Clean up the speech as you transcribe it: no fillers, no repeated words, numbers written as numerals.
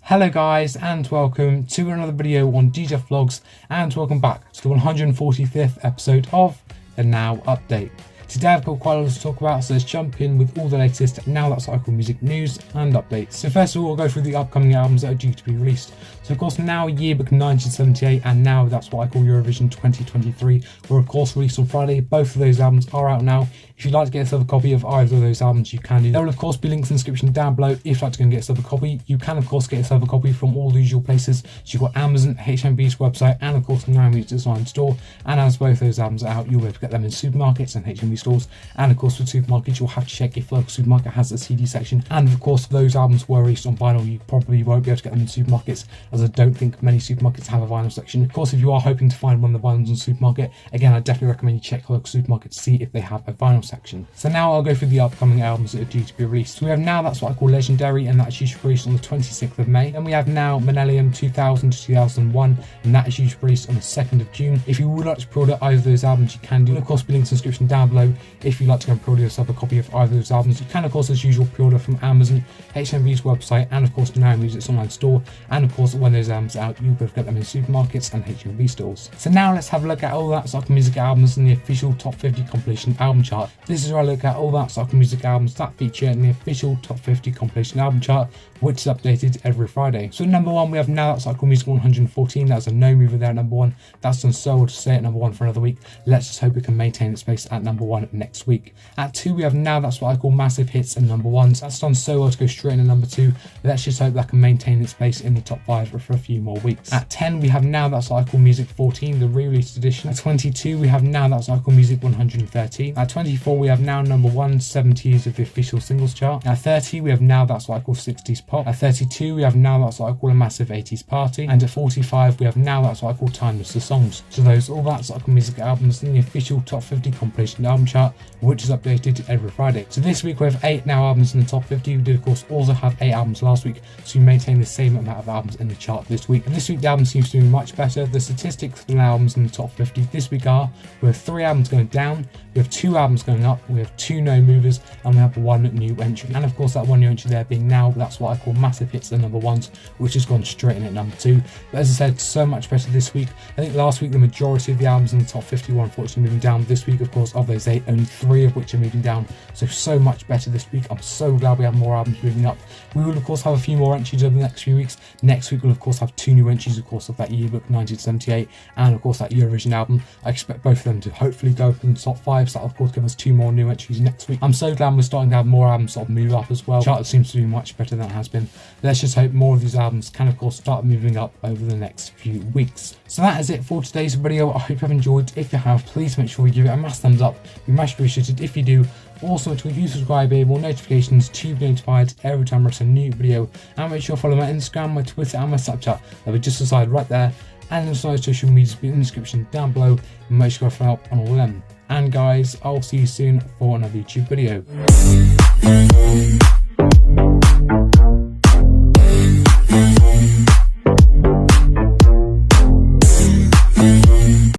Hello guys, and welcome to another video on DJ Vlogs, and welcome back to the 145th episode of the Now Update. Today I've got quite a lot to talk about, so let's jump in with all the latest Now That's Cycle music news and updates. So first of all, we'll go through the upcoming albums that are due to be released. So of course Now Yearbook 1978 and Now That's What I Call Eurovision 2023 were of course released on Friday. Both of those albums are out now. If you'd like to get yourself a copy of either of those albums, you can do. There will of course be links in the description down below if you'd like to go and get yourself a copy. You can of course get yourself a copy from all the usual places. So you've got Amazon, HMV's website, and of course the Now Music Design store. And as both those albums are out, you'll be able to get them in supermarkets and HMV stores. And of course for supermarkets, you'll have to check if local supermarket has a CD section. And of course if those albums were released on vinyl, you probably won't be able to get them in supermarkets, as I don't think many supermarkets have a vinyl section. Of course, if you are hoping to find one of the vinyls in the supermarket, again I definitely recommend you check the local supermarket to see if they have a vinyl section. So now I'll go through the upcoming albums that are due to be released. So we have Now That's What I Call Legendary, and that's due to be released on the 26th of May. Then we have Now Millennium 2000 to 2001, and that is due to be released on the 2nd of June. If you would like to pre-order either of those albums, you can do. And of course, be links in the description down below if you'd like to go and pre-order yourself a copy of either of those albums. You can of course as usual pre-order from Amazon, HMV's website, and of course the Now Music's online store. And of course when those albums are out, you'll be able to get them in supermarkets and HMV stores. So now let's have a look at all that cycle music albums in the official top 50 compilation album chart. This is where I look at all that cycle music albums that feature in the official top 50 compilation album chart, which is updated every Friday. So at number 1 we have Now That Cycle Music 114. That's a no mover there at number 1. That's done so well to stay at number 1 for another week. Let's just hope it can maintain its place at number 1 next week. At 2 we have Now That's What I Call Massive Hits at number 1. So that's done so well to go straight into number 2. Let's just hope that can maintain its place in the top 5 for a few more weeks. At 10 we have Now That's What I Call Music 14, the re-released edition. At 22 we have Now That's What I Call Music 113. At 24 we have now number 1, 70 years of the official singles chart. At 30 we have Now That's What I Call 60s Pop. At 32 we have Now That's What I Call a Massive 80s Party. And at 45 we have Now That's What I Call Timeless the Songs. So those all that cycle music albums in the official top 50 compilation album chart, which is updated every Friday. So this week we have 8 Now albums in the top 50. We did of course also have 8 albums last week, so we maintain the same amount of albums in the chart this week. And this week the album seems to be much better. The statistics for the albums in the top 50 this week are: we have 3 albums going down, we have 2 albums going up, we have 2 no movers, and we have 1 new entry. And of course that 1 new entry there being Now That's What I Call Massive Hits, the number 1s, which has gone straight in at number 2. But as I said, so much better this week. I think last week the majority of the albums in the top 50 were unfortunately moving down. This week of course of those 8, only 3 of which are moving down, so much better this week. I'm so glad we have more albums moving up. We will of course have a few more entries over the next few weeks. Next week we'll of course have 2 new entries of course of that Yearbook 1978 and of course that Eurovision album. I expect both of them to hopefully go up in the top 5, so that'll of course give us 2 more new entries next week. I'm so glad we're starting to have more albums sort of move up as well. The chart seems to be much better than it has been. Let's just hope more of these albums can of course start moving up over the next few weeks. So that is it for today's video. I hope you have enjoyed. If you have, please make sure you give it a massive thumbs up. Be much appreciated if you do. Also, if you subscribe, enable notifications to be notified every time I release a new video, and make sure to follow my Instagram, my Twitter, and my Snapchat. They'll be just aside right there, and also social medias will be in the description down below. And make sure to follow up on all of them. And guys, I'll see you soon for another YouTube video.